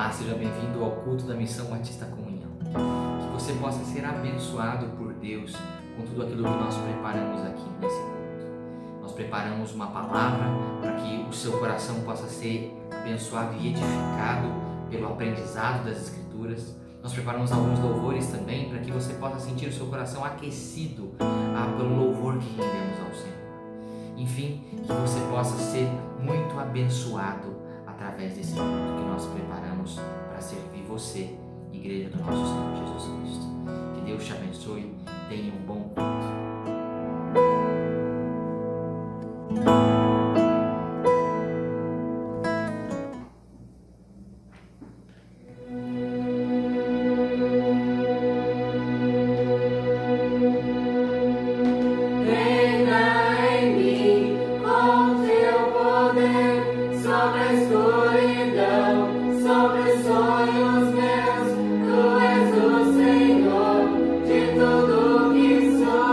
Olá, seja bem-vindo ao culto da Missão Batista Comunhão. Que você possa ser abençoado por Deus com tudo aquilo que nós preparamos aqui nesse culto. Nós preparamos uma palavra para que o seu coração possa ser abençoado e edificado pelo aprendizado das Escrituras. Nós preparamos alguns louvores também para que você possa sentir o seu coração aquecido pelo louvor que rendemos ao Senhor. Enfim, que você possa ser muito abençoado através desse culto que nós preparamos para servir você, Igreja do nosso Senhor Jesus Cristo. Que Deus te abençoe, tenha um bom culto. Sonhos meus, tu és o Senhor de tudo que sou.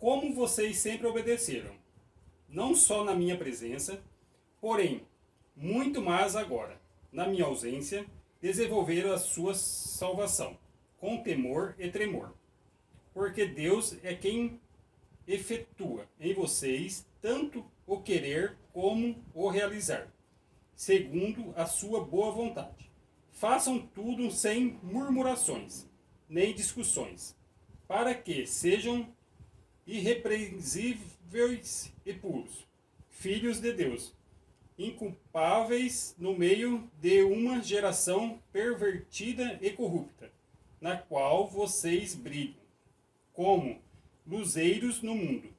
como vocês sempre obedeceram, não só na minha presença, porém, muito mais agora, na minha ausência, desenvolveram a sua salvação, com temor e tremor. Porque Deus é quem efetua em vocês tanto o querer como o realizar, segundo a sua boa vontade. Façam tudo sem murmurações, nem discussões, para que sejam irrepreensíveis e puros, filhos de Deus, inculpáveis no meio de uma geração pervertida e corrupta, na qual vocês brilham, como luzeiros no mundo,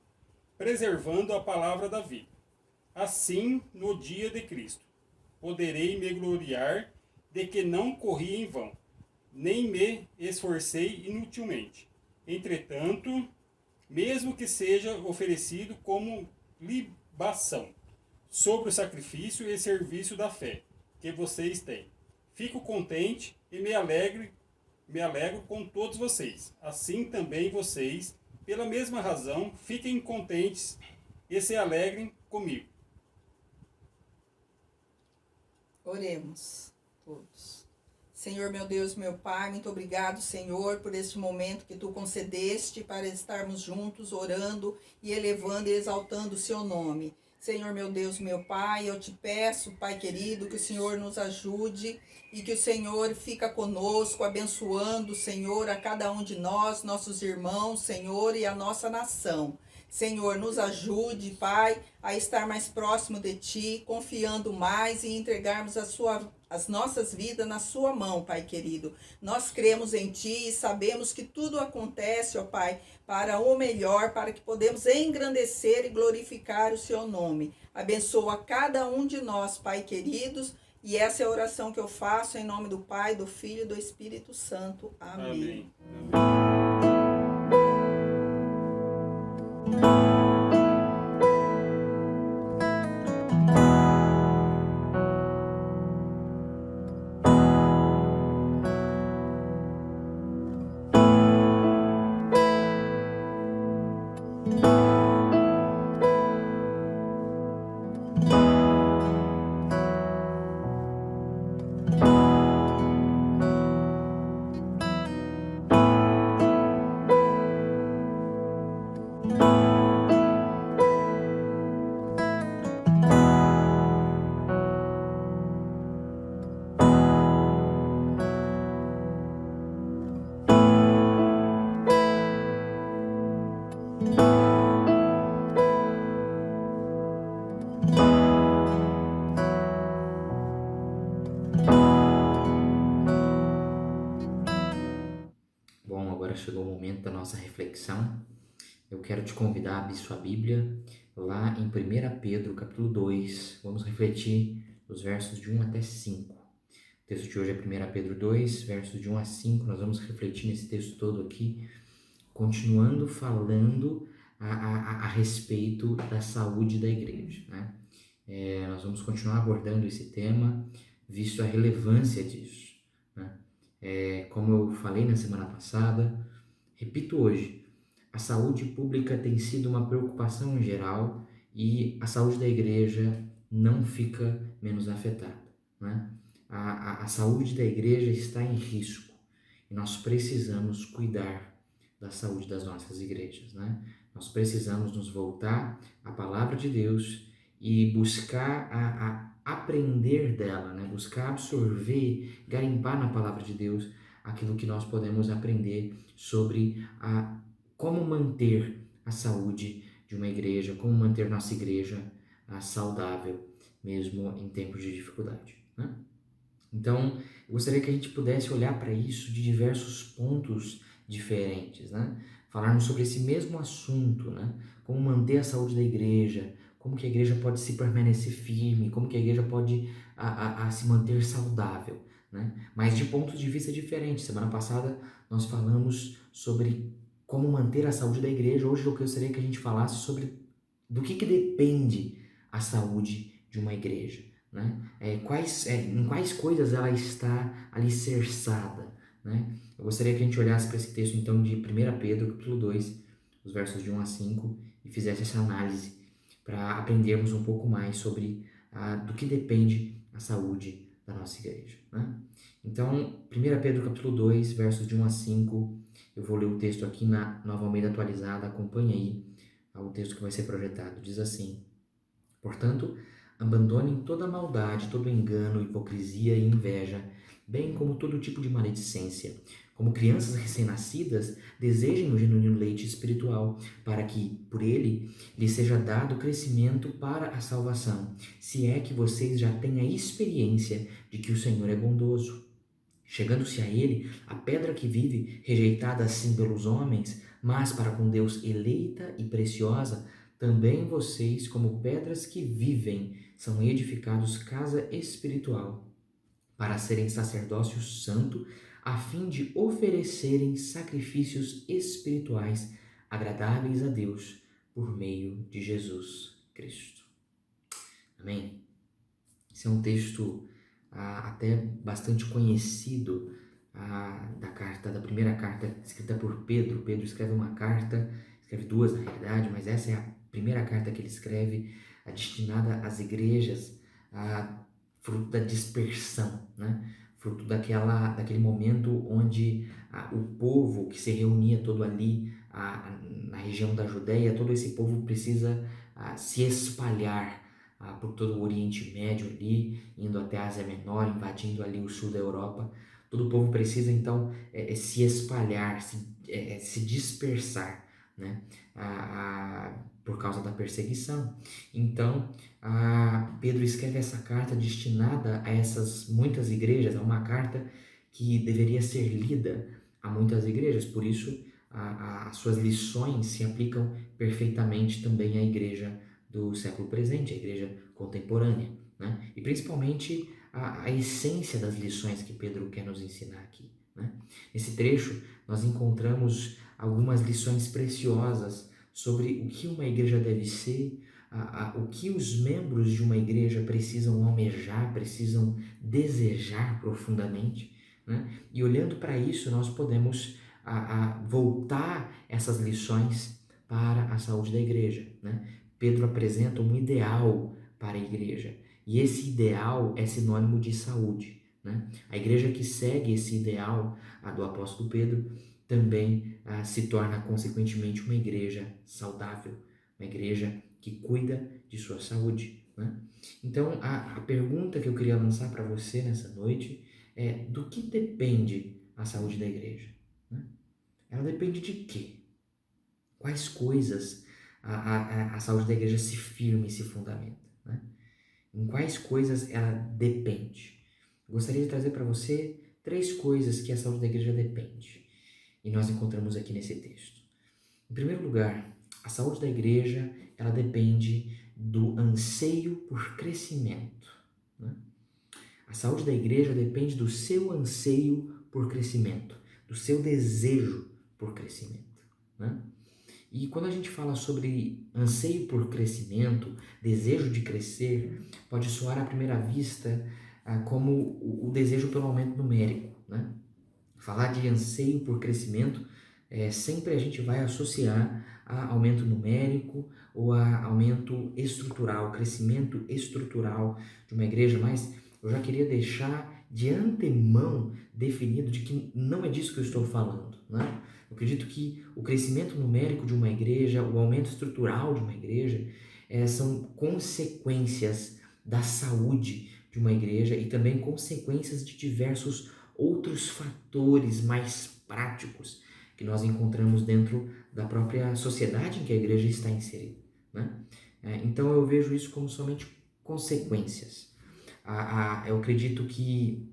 preservando a palavra da vida. Assim, no dia de Cristo, poderei me gloriar de que não corri em vão, nem me esforcei inutilmente. Entretanto, mesmo que seja oferecido como libação, sobre o sacrifício e serviço da fé que vocês têm, fico contente e me alegro com todos vocês. Assim também vocês, pela mesma razão, fiquem contentes e se alegrem comigo. Oremos todos. Senhor, meu Deus, meu Pai, muito obrigado, Senhor, por este momento que Tu concedeste para estarmos juntos, orando e elevando e exaltando o Seu nome. Senhor, meu Deus, meu Pai, eu te peço, Pai querido, que o Senhor nos ajude e que o Senhor fica conosco, abençoando, Senhor, a cada um de nós, nossos irmãos, Senhor, e a nossa nação. Senhor, nos ajude, Pai, a estar mais próximo de Ti, confiando mais e entregarmos as nossas vidas na Sua mão, Pai querido. Nós cremos em Ti e sabemos que tudo acontece, ó Pai, para o melhor, para que podemos engrandecer e glorificar o Seu nome. Abençoa cada um de nós, Pai queridos, e essa é a oração que eu faço em nome do Pai, do Filho e do Espírito Santo. Amém. Amém. Bom, agora chegou o momento da nossa reflexão. Eu quero te convidar a abrir sua Bíblia lá em 1 Pedro, capítulo 2. Vamos refletir os versos de 1 até 5. O texto de hoje é 1 Pedro 2, versos de 1 a 5. Nós vamos refletir nesse texto todo aqui, continuando falando a respeito da saúde da igreja, né? Nós vamos continuar abordando esse tema, visto a relevância disso, né? Como eu falei na semana passada, repito hoje, a saúde pública tem sido uma preocupação em geral e a saúde da igreja não fica menos afetada, né? A saúde da igreja está em risco e nós precisamos cuidar da saúde das nossas igrejas, né? Nós precisamos nos voltar à palavra de Deus e buscar a aprender dela, né? Buscar absorver, garimpar na palavra de Deus aquilo que nós podemos aprender sobre como manter a saúde de uma igreja, como manter nossa igreja saudável, mesmo em tempos de dificuldade, né? Então, eu gostaria que a gente pudesse olhar para isso de diversos pontos diferentes, né? Falarmos sobre esse mesmo assunto, né? Como manter a saúde da igreja, como que a igreja pode se permanecer firme, como que a igreja pode se manter saudável, né? Mas de pontos de vista diferentes. Semana passada nós falamos sobre como manter a saúde da igreja. Hoje eu gostaria que a gente falasse sobre do que depende a saúde de uma igreja, né? Em quais coisas ela está alicerçada, né? Eu gostaria que a gente olhasse para esse texto então de 1 Pedro, capítulo 2, os versos de 1 a 5 e fizesse essa análise para aprendermos um pouco mais sobre do que depende a saúde da nossa igreja, né? Então, 1 Pedro capítulo 2, versos de 1 a 5, eu vou ler o texto aqui na Nova Almeida Atualizada, acompanhe aí o texto que vai ser projetado. Diz assim: portanto, abandonem toda maldade, todo engano, hipocrisia e inveja, bem como todo tipo de maledicência. Como crianças recém-nascidas, desejem o genuíno leite espiritual, para que, por ele, lhes seja dado crescimento para a salvação, se é que vocês já têm a experiência de que o Senhor é bondoso. Chegando-se a ele, a pedra que vive, rejeitada assim pelos homens, mas para com Deus eleita e preciosa, também vocês, como pedras que vivem, são edificados casa espiritual, para serem sacerdócio santo, a fim de oferecerem sacrifícios espirituais agradáveis a Deus por meio de Jesus Cristo. Amém? Esse é um texto até bastante conhecido da primeira carta escrita por Pedro. Pedro escreve uma carta, escreve duas na realidade, mas essa é a primeira carta que ele escreve, destinada às igrejas, fruto da dispersão, né? Fruto daquele momento onde o povo que se reunia todo ali na região da Judéia, todo esse povo precisa se espalhar por todo o Oriente Médio ali, indo até a Ásia Menor, invadindo ali o sul da Europa. Todo o povo precisa então se espalhar, se dispersar, né? Por causa da perseguição. Então, Pedro escreve essa carta destinada a essas muitas igrejas, é uma carta que deveria ser lida a muitas igrejas, por isso as suas lições se aplicam perfeitamente também à igreja do século presente, a igreja contemporânea, né? E principalmente a essência das lições que Pedro quer nos ensinar aqui, né? Nesse trecho nós encontramos algumas lições preciosas sobre o que uma igreja deve ser, o que os membros de uma igreja precisam almejar, precisam desejar profundamente, né? E olhando para isso nós podemos voltar essas lições para a saúde da igreja, né? Pedro apresenta um ideal para a igreja, e esse ideal é sinônimo de saúde, né? A igreja que segue esse ideal do apóstolo Pedro também se torna consequentemente uma igreja saudável, uma igreja que cuida de sua saúde, né? Então a pergunta que eu queria lançar para você nessa noite é: do que depende a saúde da igreja, né? Ela depende de quê? Quais coisas a saúde da igreja se firma e se fundamenta, né? Em quais coisas ela depende? Gostaria de trazer para você 3 coisas que a saúde da igreja depende, e nós encontramos aqui nesse texto. Em primeiro lugar, a saúde da igreja ela depende do anseio por crescimento, né? A saúde da igreja depende do seu anseio por crescimento, do seu desejo por crescimento, né? E quando a gente fala sobre anseio por crescimento, desejo de crescer, pode soar à primeira vista como o desejo pelo aumento numérico, né? Falar de anseio por crescimento, sempre a gente vai associar a aumento numérico ou a aumento estrutural, crescimento estrutural de uma igreja, mas eu já queria deixar de antemão definido de que não é disso que eu estou falando, né? Eu acredito que o crescimento numérico de uma igreja, o aumento estrutural de uma igreja, são consequências da saúde de uma igreja e também consequências de diversos outros fatores mais práticos que nós encontramos dentro da própria sociedade em que a igreja está inserida, né? Então eu vejo isso como somente consequências. Eu acredito que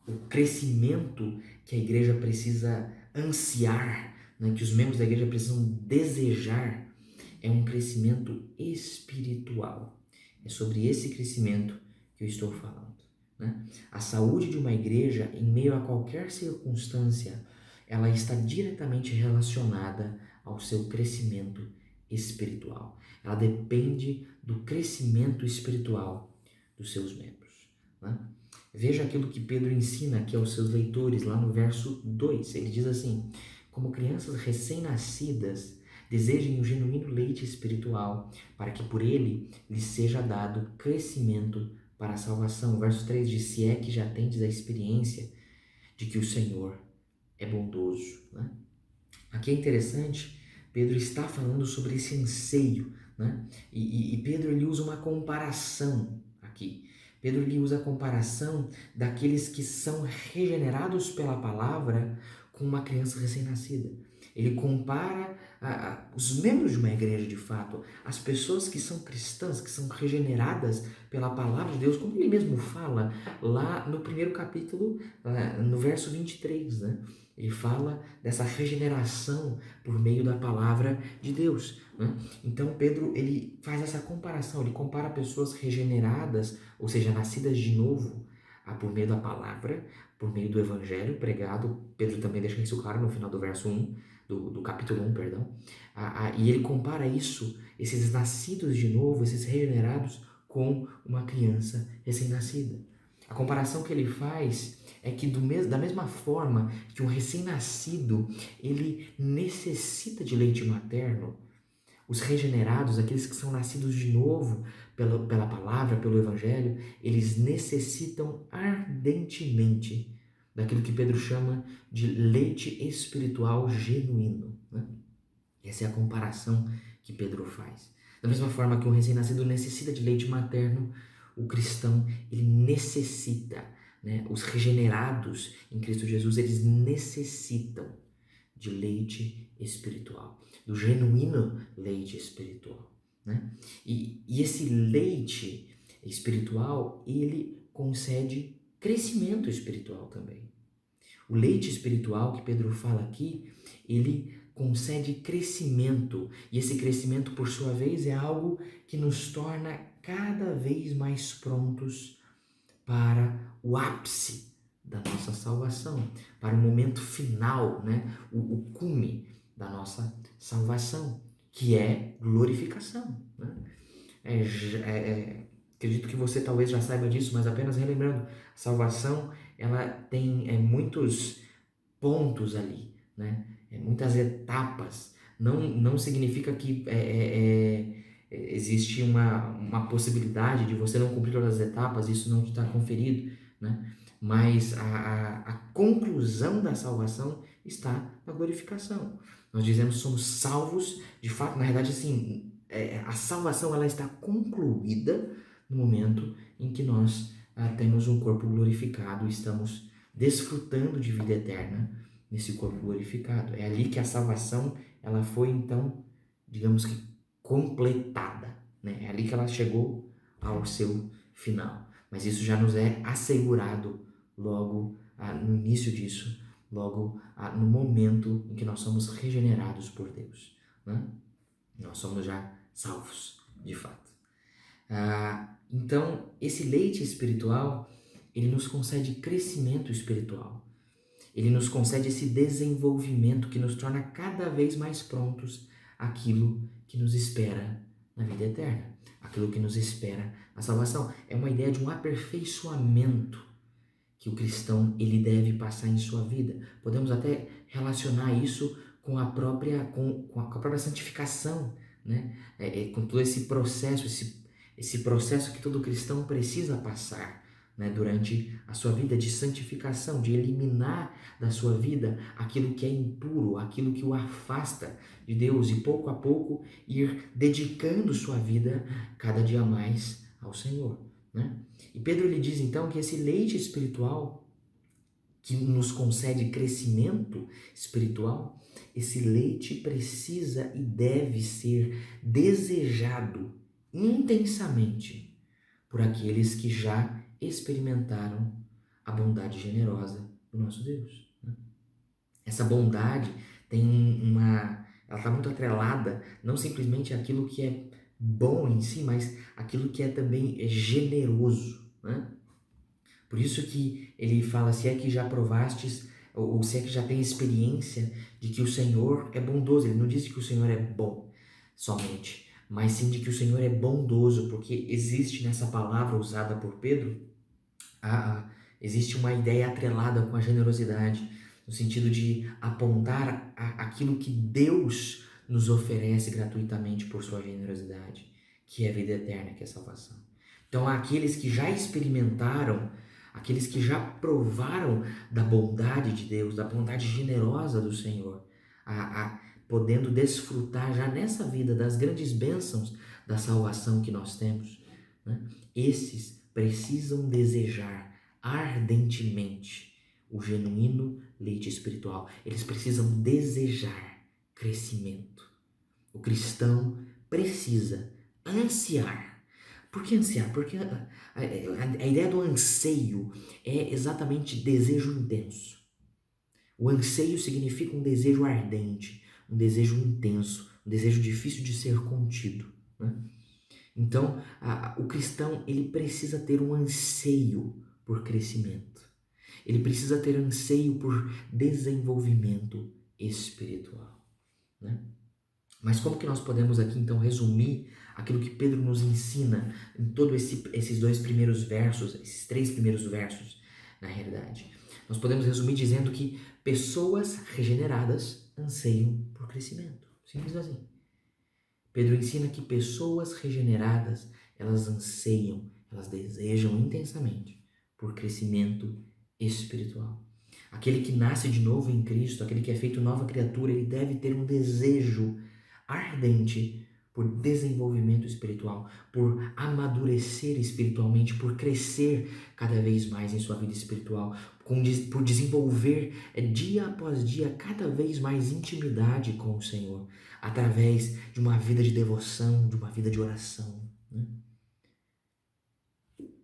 o crescimento que a igreja precisa ansiar, né, que os membros da igreja precisam desejar, é um crescimento espiritual. É sobre esse crescimento que eu estou falando, né? A saúde de uma igreja, em meio a qualquer circunstância, ela está diretamente relacionada ao seu crescimento espiritual. Ela depende do crescimento espiritual dos seus membros, né? Veja aquilo que Pedro ensina aqui aos seus leitores, lá no verso 2. Ele diz assim: como crianças recém-nascidas, Desejem o genuíno leite espiritual, para que por ele lhes seja dado crescimento para a salvação. O verso 3 diz: se é que já tendes a experiência de que o Senhor é bondoso. Né? Aqui é interessante, Pedro está falando sobre esse anseio, né? E Pedro ele usa uma comparação aqui. Pedro ele usa a comparação daqueles que são regenerados pela palavra com uma criança recém-nascida. Ele compara os membros de uma igreja, de fato, as pessoas que são cristãs, que são regeneradas pela palavra de Deus, como ele mesmo fala lá no primeiro capítulo, no verso 23, né? Ele fala dessa regeneração por meio da palavra de Deus, né? Então Pedro ele faz essa comparação, ele compara pessoas regeneradas, ou seja, nascidas de novo, por meio da palavra, por meio do evangelho pregado. Pedro também deixa isso claro no final do verso 1, do capítulo 1, perdão. E ele compara isso, esses nascidos de novo, esses regenerados, com uma criança recém-nascida. A comparação que ele faz é que da mesma forma que um recém-nascido ele necessita de leite materno, os regenerados, aqueles que são nascidos de novo pela palavra, pelo evangelho, eles necessitam ardentemente daquilo que Pedro chama de leite espiritual genuíno, né? Essa é a comparação que Pedro faz. Da mesma forma que um recém-nascido necessita de leite materno, o cristão ele necessita, né? Os regenerados em Cristo Jesus, eles necessitam de leite espiritual, do genuíno leite espiritual, né? E esse leite espiritual, ele concede crescimento espiritual também. O leite espiritual que Pedro fala aqui, ele concede crescimento, e esse crescimento, por sua vez, é algo que nos torna cada vez mais prontos para o ápice da nossa salvação, para o momento final, né? O cume da nossa salvação, que é glorificação, né? Acredito que você talvez já saiba disso, mas apenas relembrando, a salvação ela tem muitos pontos ali, né? Muitas etapas. Não significa que existe uma possibilidade de você não cumprir todas as etapas, isso não está conferido, né? Mas a conclusão da salvação está na glorificação. Nós dizemos que somos salvos, de fato, na verdade, assim, a salvação ela está concluída no momento em que nós temos um corpo glorificado e estamos desfrutando de vida eterna nesse corpo glorificado. É ali que a salvação ela foi, então, digamos que completada, né? É ali que ela chegou ao seu final. Mas isso já nos é assegurado logo no início disso, logo no momento em que nós somos regenerados por Deus, né? Nós somos já salvos, de fato. Então, esse leite espiritual, ele nos concede crescimento espiritual. Ele nos concede esse desenvolvimento que nos torna cada vez mais prontos àquilo que nos espera na vida eterna, aquilo que nos espera na salvação. É uma ideia de um aperfeiçoamento que o cristão ele deve passar em sua vida. Podemos até relacionar isso com a própria santificação, né? Com todo esse processo, esse processo que todo cristão precisa passar, né, durante a sua vida de santificação, de eliminar da sua vida aquilo que é impuro, aquilo que o afasta de Deus, e pouco a pouco ir dedicando sua vida cada dia mais ao Senhor, né? E Pedro lhe diz então que esse leite espiritual que nos concede crescimento espiritual, esse leite precisa e deve ser desejado intensamente por aqueles que já experimentaram a bondade generosa do nosso Deus, né? Essa bondade ela está muito atrelada não simplesmente àquilo que é bom em si, mas aquilo que é também generoso, né? Por isso que ele fala, se é que já provastes, ou se é que já tem experiência de que o Senhor é bondoso. Ele não diz que o Senhor é bom somente, mas sim de que o Senhor é bondoso, porque existe nessa palavra usada por Pedro, existe uma ideia atrelada com a generosidade, no sentido de apontar aquilo que Deus nos oferece gratuitamente por sua generosidade, que é a vida eterna, que é a salvação. Então, aqueles que já experimentaram, aqueles que já provaram da bondade de Deus, da bondade generosa do Senhor, podendo desfrutar já nessa vida das grandes bênçãos da salvação que nós temos, né? Esses precisam desejar ardentemente o genuíno leite espiritual. Eles precisam desejar crescimento. O cristão precisa ansiar. Por que ansiar? Porque a ideia do anseio é exatamente desejo intenso. O anseio significa um desejo ardente, um desejo intenso, um desejo difícil de ser contido, né? Então, o cristão, ele precisa ter um anseio por crescimento. Ele precisa ter anseio por desenvolvimento espiritual, né? Mas como que nós podemos aqui, então, resumir aquilo que Pedro nos ensina em todos esses dois primeiros versos, esses três primeiros versos, na realidade? Nós podemos resumir dizendo que pessoas regeneradas anseiam por crescimento. Simples assim. Pedro ensina que pessoas regeneradas, elas anseiam, elas desejam intensamente por crescimento espiritual. Aquele que nasce de novo em Cristo, aquele que é feito nova criatura, ele deve ter um desejo ardente por desenvolvimento espiritual, por amadurecer espiritualmente, por crescer cada vez mais em sua vida espiritual, por desenvolver dia após dia cada vez mais intimidade com o Senhor, através de uma vida de devoção, de uma vida de oração, né?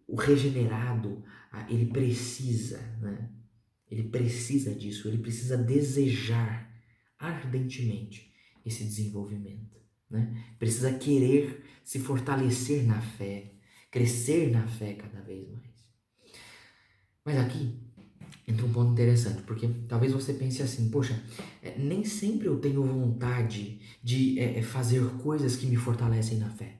O regenerado, ele precisa, né? Ele precisa disso, ele precisa desejar ardentemente esse desenvolvimento, né? Precisa querer se fortalecer na fé, crescer na fé cada vez mais. Mas aqui entra um ponto interessante, porque talvez você pense assim, poxa, nem sempre eu tenho vontade de fazer coisas que me fortalecem na fé.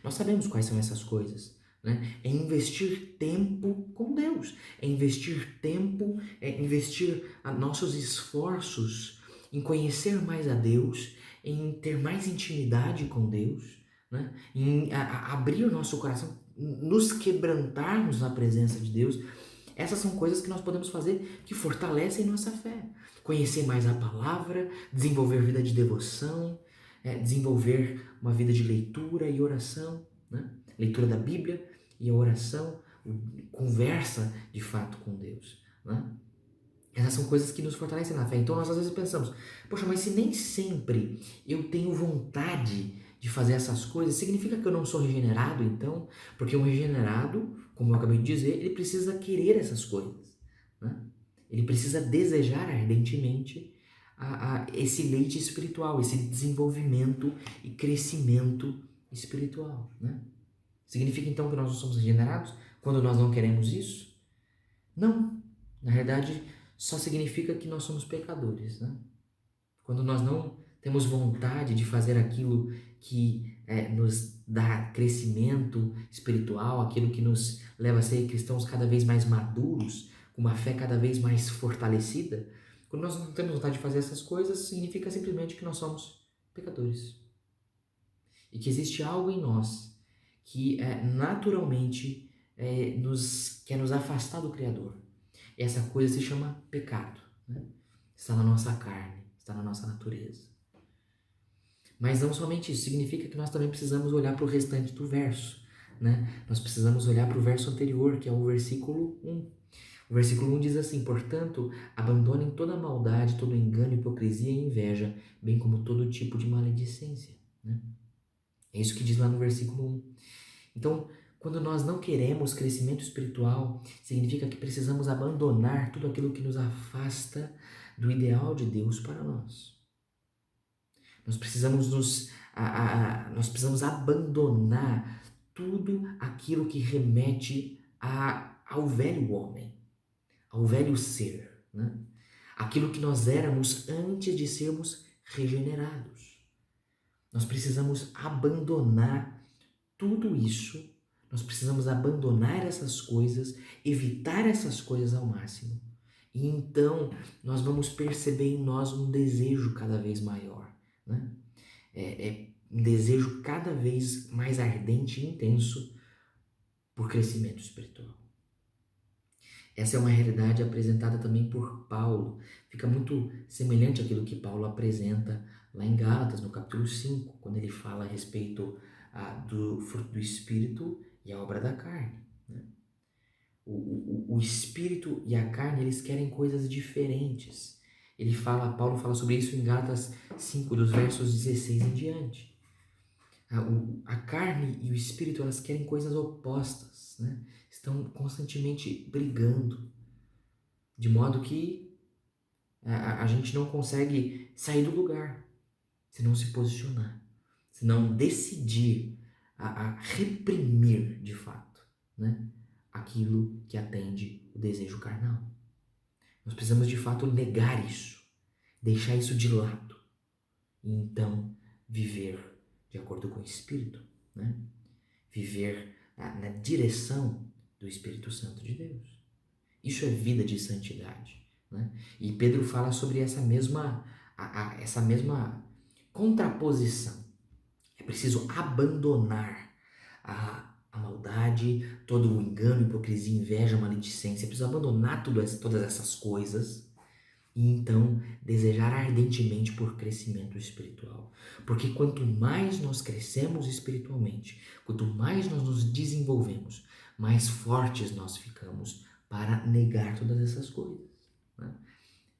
Nós sabemos quais são essas coisas, né? É investir tempo com Deus, é investir tempo, é investir nossos esforços em conhecer mais a Deus, em ter mais intimidade com Deus, né? Em abrir o nosso coração, nos quebrantarmos na presença de Deus. Essas são coisas que nós podemos fazer que fortalecem nossa fé. Conhecer mais a palavra, desenvolver vida de devoção, desenvolver uma vida de leitura e oração, né? Leitura da Bíblia e a oração, conversa de fato com Deus, né? Essas são coisas que nos fortalecem na fé. Então nós às vezes pensamos, poxa, mas se nem sempre eu tenho vontade de fazer essas coisas, significa que eu não sou regenerado então? Porque um regenerado, como eu acabei de dizer, ele precisa querer essas coisas, né? Ele precisa desejar ardentemente esse leite espiritual, esse desenvolvimento e crescimento espiritual, né? Significa então que nós não somos regenerados quando nós não queremos isso? Não. Na verdade, só significa que nós somos pecadores, né? Quando nós não temos vontade de fazer aquilo que nos dá crescimento espiritual, aquilo que nos leva a ser cristãos cada vez mais maduros, com uma fé cada vez mais fortalecida, quando nós não temos vontade de fazer essas coisas, significa simplesmente que nós somos pecadores. E que existe algo em nós que naturalmente quer nos afastar do Criador. E essa coisa se chama pecado, né? Está na nossa carne, está na nossa natureza. Mas não somente isso, significa que nós também precisamos olhar para o restante do verso, né? Nós precisamos olhar para o verso anterior, que é o versículo 1. O versículo 1 diz assim: portanto, abandonem toda maldade, todo engano, hipocrisia e inveja, bem como todo tipo de maledicência, né? É isso que diz lá no versículo 1. Então, quando nós não queremos crescimento espiritual, significa que precisamos abandonar tudo aquilo que nos afasta do ideal de Deus para nós. Nós precisamos nós precisamos abandonar tudo aquilo que remete ao velho homem, ao velho ser, né? Aquilo que nós éramos antes de sermos regenerados. Nós precisamos abandonar tudo isso, nós precisamos abandonar essas coisas, evitar essas coisas ao máximo. E então nós vamos perceber em nós um desejo cada vez maior, né? um desejo cada vez mais ardente e intenso por crescimento espiritual. Essa é uma realidade apresentada também por Paulo. Fica muito semelhante àquilo que Paulo apresenta lá em Gálatas, no capítulo 5, quando ele fala a respeito do fruto do Espírito e a obra da carne. Né? O Espírito e a carne, eles querem coisas diferentes. Paulo fala sobre isso em Gálatas 5, dos versos 16 em diante. A carne e o Espírito, elas querem coisas opostas, né? Estão constantemente brigando, de modo que a gente não consegue sair do lugar, se não se posicionar, se não decidir a reprimir de fato, né, aquilo que atende o desejo carnal. Nós precisamos de fato negar isso, deixar isso de lado e então viver de acordo com o Espírito, né? Viver na direção do Espírito Santo de Deus. Isso é vida de santidade, né? E Pedro fala sobre essa mesma contraposição. É preciso abandonar a maldade, todo o engano, hipocrisia, inveja, maledicência. É preciso abandonar todas essas coisas e então desejar ardentemente por crescimento espiritual. Porque quanto mais nós crescemos espiritualmente, quanto mais nós nos desenvolvemos, mais fortes nós ficamos para negar todas essas coisas, né?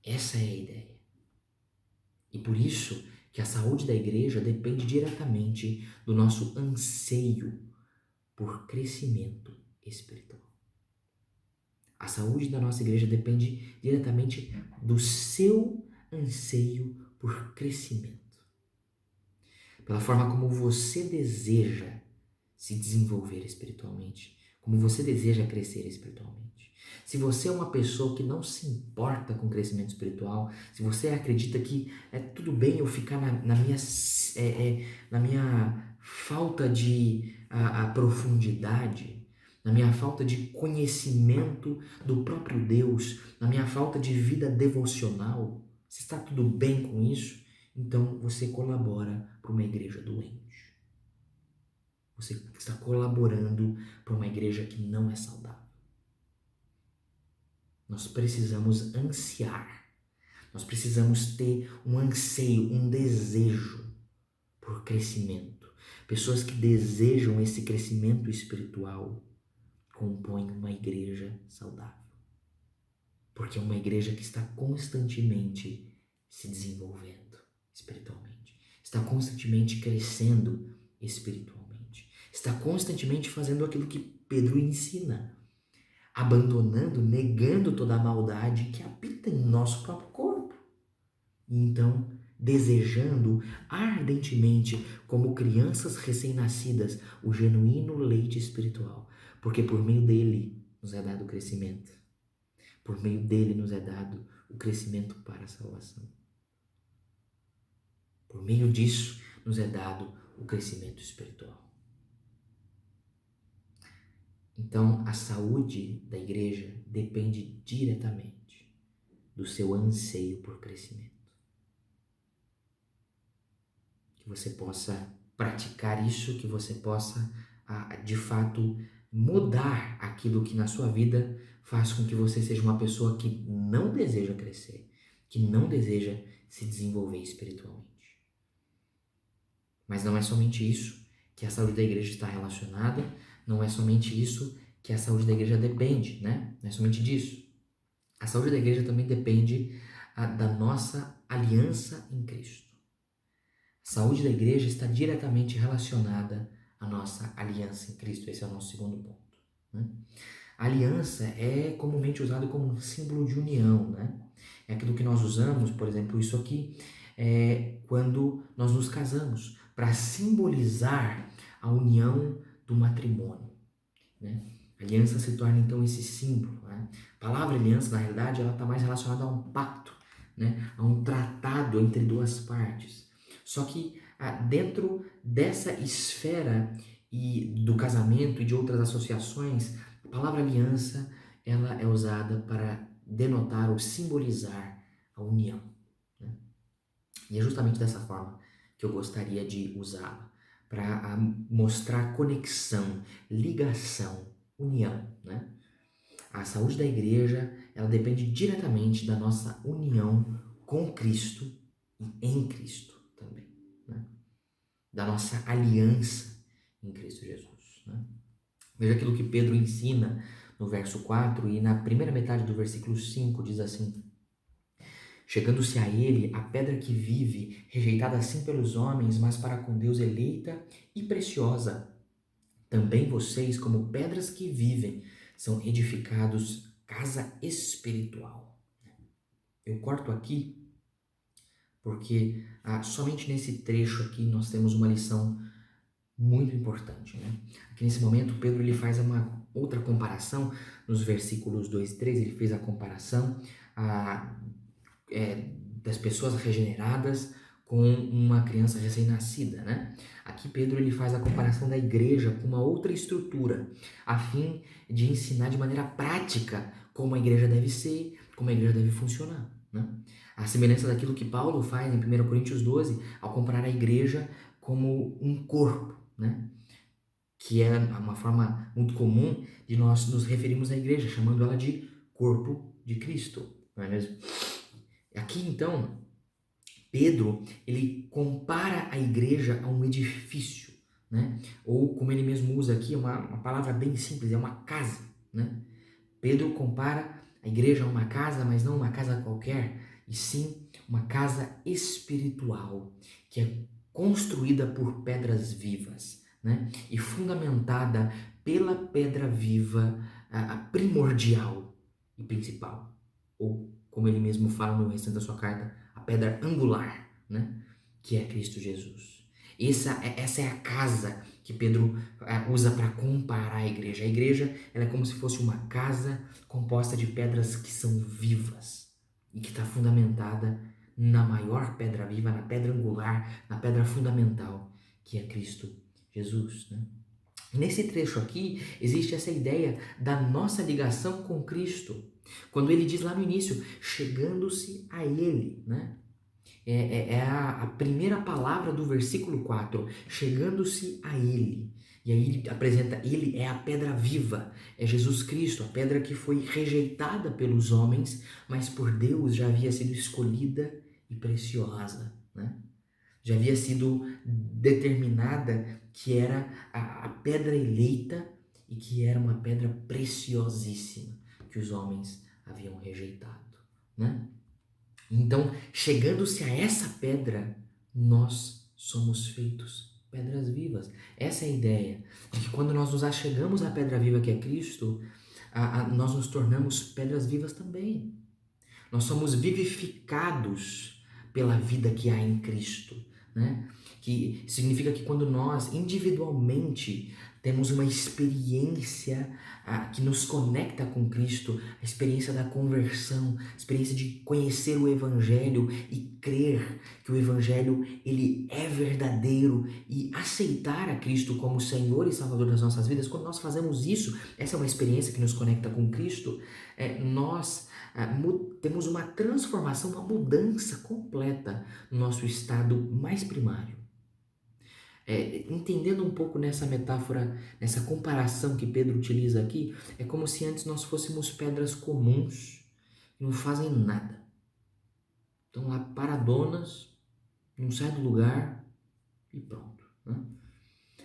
Essa é a ideia. E por isso que a saúde da igreja depende diretamente do nosso anseio por crescimento espiritual. A saúde da nossa igreja depende diretamente do seu anseio por crescimento. Pela forma como você deseja se desenvolver espiritualmente, como você deseja crescer espiritualmente. Se você é uma pessoa que não se importa com o crescimento espiritual, se você acredita que é tudo bem eu ficar na minha falta de profundidade, na minha falta de conhecimento do próprio Deus, na minha falta de vida devocional, se está tudo bem com isso, então você colabora para uma igreja doente. Você está colaborando para uma igreja que não é saudável. Nós precisamos ansiar, nós precisamos ter um anseio, um desejo por crescimento. Pessoas que desejam esse crescimento espiritual compõem uma igreja saudável. Porque é uma igreja que está constantemente se desenvolvendo espiritualmente, está constantemente crescendo espiritualmente, está constantemente fazendo aquilo que Pedro ensina, abandonando, negando toda a maldade que habita em nosso próprio corpo. E então, desejando ardentemente, como crianças recém-nascidas, o genuíno leite espiritual, porque por meio dele nos é dado o crescimento. Por meio dele nos é dado o crescimento para a salvação. Por meio disso nos é dado o crescimento espiritual. Então, a saúde da igreja depende diretamente do seu anseio por crescimento. Que você possa praticar isso, que você possa, de fato, mudar aquilo que na sua vida faz com que você seja uma pessoa que não deseja crescer, que não deseja se desenvolver espiritualmente. Mas não é somente isso que a saúde da igreja está relacionada, não é somente isso que a saúde da igreja depende, né? Não é somente disso. A saúde da igreja também depende da nossa aliança em Cristo. A saúde da igreja está diretamente relacionada à nossa aliança em Cristo. Esse é o nosso segundo ponto, né? A aliança é comumente usada como um símbolo de união, né? É aquilo que nós usamos, por exemplo, isso aqui, quando nós nos casamos, para simbolizar a união do matrimônio, né? A aliança se torna então esse símbolo, né? A palavra aliança, na realidade, ela está mais relacionada a um pacto, né? A um tratado entre duas partes. Só que dentro dessa esfera e do casamento e de outras associações, a palavra aliança ela é usada para denotar ou simbolizar a união, né? E é justamente dessa forma que eu gostaria de usá-la para mostrar conexão, ligação, união, né? A saúde da igreja, ela depende diretamente da nossa união com Cristo e em Cristo também, né? Da nossa aliança em Cristo Jesus, né? Veja aquilo que Pedro ensina no verso 4 e na primeira metade do versículo 5 diz assim: chegando-se a ele, a pedra que vive, rejeitada assim pelos homens, mas para com Deus eleita e preciosa. Também vocês, como pedras que vivem, são edificados casa espiritual. Eu corto aqui porque somente nesse trecho aqui nós temos uma lição muito importante, né? Aqui nesse momento Pedro ele faz uma outra comparação nos versículos 2 e 3, ele fez a comparação das pessoas regeneradas com uma criança recém-nascida, né? Aqui Pedro ele faz a comparação da igreja com uma outra estrutura, a fim de ensinar de maneira prática como a igreja deve ser, como a igreja deve funcionar, né? A semelhança daquilo que Paulo faz em 1 Coríntios 12, ao comparar a igreja como um corpo, né? Que é uma forma muito comum de nós nos referirmos à igreja, chamando ela de corpo de Cristo, não é mesmo? Aqui então, Pedro, ele compara a igreja a um edifício, né? Ou como ele mesmo usa aqui, uma palavra bem simples, é uma casa, né? Pedro compara a igreja a uma casa, mas não uma casa qualquer, e sim uma casa espiritual, que é construída por pedras vivas, né? E fundamentada pela pedra viva a primordial e principal, ou como ele mesmo fala no restante da sua carta, a pedra angular, né? Que é Cristo Jesus. Essa é a casa que Pedro usa para comparar a igreja. A igreja ela é como se fosse uma casa composta de pedras que são vivas e que está fundamentada na maior pedra viva, na pedra angular, na pedra fundamental, que é Cristo Jesus, né? Nesse trecho aqui, existe essa ideia da nossa ligação com Cristo. Quando ele diz lá no início, chegando-se a ele, né? É a primeira palavra do versículo 4, chegando-se a ele. E aí ele apresenta, ele é a pedra viva, é Jesus Cristo, a pedra que foi rejeitada pelos homens, mas por Deus já havia sido escolhida e preciosa, né? Já havia sido determinada que era a pedra eleita e que era uma pedra preciosíssima que os homens haviam rejeitado, né? Então, chegando-se a essa pedra, nós somos feitos pedras vivas. Essa é a ideia, de que quando nós nos achegamos à pedra viva que é Cristo, nós nos tornamos pedras vivas também. Nós somos vivificados pela vida que há em Cristo, né? Que significa que quando nós individualmente temos uma experiência que nos conecta com Cristo, a experiência da conversão, a experiência de conhecer o Evangelho e crer que o Evangelho ele é verdadeiro e aceitar a Cristo como Senhor e Salvador das nossas vidas. Quando nós fazemos isso, essa é uma experiência que nos conecta com Cristo, nós temos uma transformação, uma mudança completa no nosso estado mais primário. Entendendo um pouco nessa metáfora, nessa comparação que Pedro utiliza aqui, é como se antes nós fôssemos pedras comuns que não fazem nada. Estão lá paradonas, não saem do lugar e pronto, né?